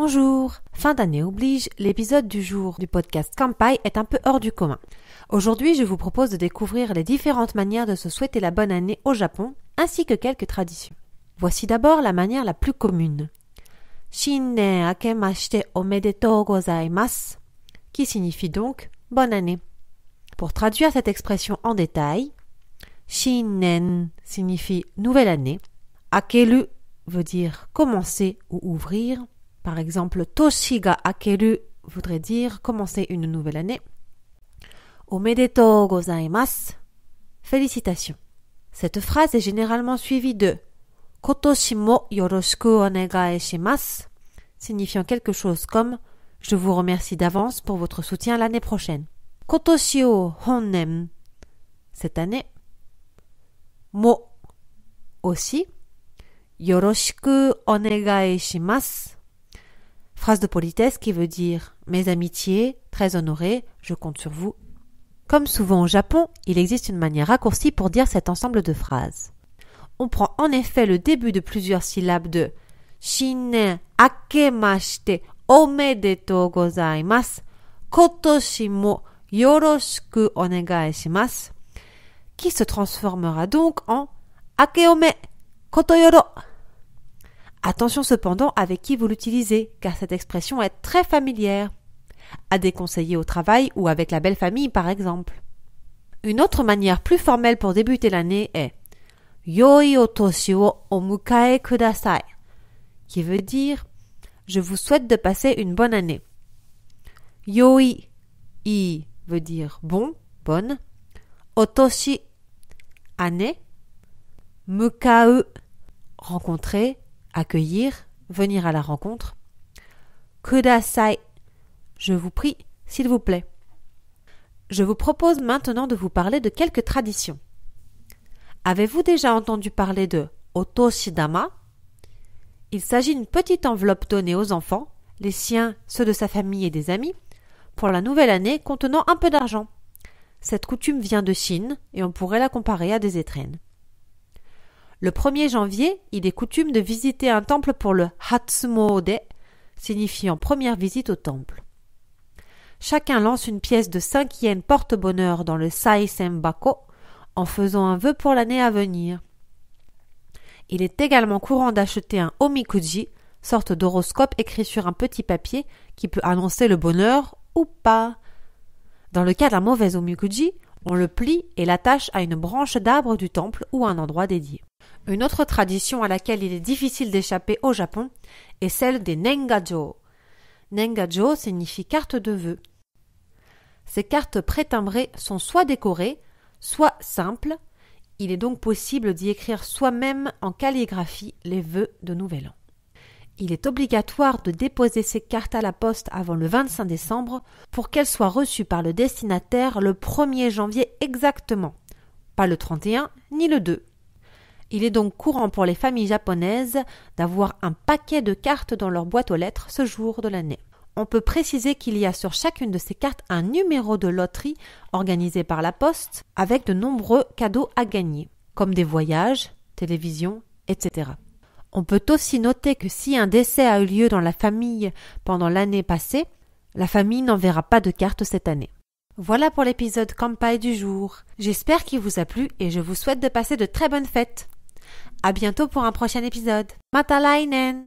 Bonjour! Fin d'année oblige, l'épisode du jour du podcast Kanpai est un peu hors du commun. Aujourd'hui, je vous propose de découvrir les différentes manières de se souhaiter la bonne année au Japon, ainsi que quelques traditions. Voici d'abord la manière la plus commune. Shinnen akemashite omedetou gozaimasu, qui signifie donc bonne année. Pour traduire cette expression en détail, Shinnen signifie nouvelle année, akeru veut dire commencer ou ouvrir. Par exemple, Toshi ga akeru voudrait dire commencer une nouvelle année. Omedetou gozaimasu, félicitations. Cette phrase est généralement suivie de Kotoshi mo yoroshiku onegai shimasu, signifiant quelque chose comme je vous remercie d'avance pour votre soutien l'année prochaine. Kotoshi o honnen, cette année. Mo, aussi. Yoroshiku onegai shimasu, phrase de politesse qui veut dire « Mes amitiés, très honorés, je compte sur vous ». Comme souvent au Japon, il existe une manière raccourcie pour dire cet ensemble de phrases. On prend en effet le début de plusieurs syllabes de « Shinnen akemashite omedetou gozaimasu, kotoshi mo yoroshiku onegai shimasu » qui se transformera donc en « Akeome kotoyoro ». Attention cependant avec qui vous l'utilisez, car cette expression est très familière. À déconseiller au travail ou avec la belle famille par exemple. Une autre manière plus formelle pour débuter l'année est Yoi o toshi wo omukae kudasai, qui veut dire je vous souhaite de passer une bonne année. Yoi, i veut dire bon, bonne. Otoshi, année. Mukau, rencontrer, accueillir, venir à la rencontre. Kudasai, je vous prie, s'il vous plaît. Je vous propose maintenant de vous parler de quelques traditions. Avez-vous déjà entendu parler de Otoshidama? Il s'agit d'une petite enveloppe donnée aux enfants, les siens, ceux de sa famille et des amis, pour la nouvelle année contenant un peu d'argent. Cette coutume vient de Chine et on pourrait la comparer à des étrennes. Le 1er janvier, il est coutume de visiter un temple pour le Hatsumode, signifiant première visite au temple. Chacun lance une pièce de 5 yens porte-bonheur dans le Saisenbako en faisant un vœu pour l'année à venir. Il est également courant d'acheter un omikuji, sorte d'horoscope écrit sur un petit papier qui peut annoncer le bonheur ou pas. Dans le cas d'un mauvais omikuji, on le plie et l'attache à une branche d'arbre du temple ou à un endroit dédié. Une autre tradition à laquelle il est difficile d'échapper au Japon est celle des Nengajo. Nengajo signifie carte de vœux. Ces cartes prétimbrées sont soit décorées, soit simples. Il est donc possible d'y écrire soi-même en calligraphie les vœux de Nouvel An. Il est obligatoire de déposer ces cartes à la poste avant le 25 décembre pour qu'elles soient reçues par le destinataire le 1er janvier exactement, pas le 31 ni le 2. Il est donc courant pour les familles japonaises d'avoir un paquet de cartes dans leur boîte aux lettres ce jour de l'année. On peut préciser qu'il y a sur chacune de ces cartes un numéro de loterie organisé par la poste avec de nombreux cadeaux à gagner, comme des voyages, télévision, etc. On peut aussi noter que si un décès a eu lieu dans la famille pendant l'année passée, la famille n'enverra pas de cartes cette année. Voilà pour l'épisode Kanpai du jour. J'espère qu'il vous a plu et je vous souhaite de passer de très bonnes fêtes. À bientôt pour un prochain épisode. Mata lainen!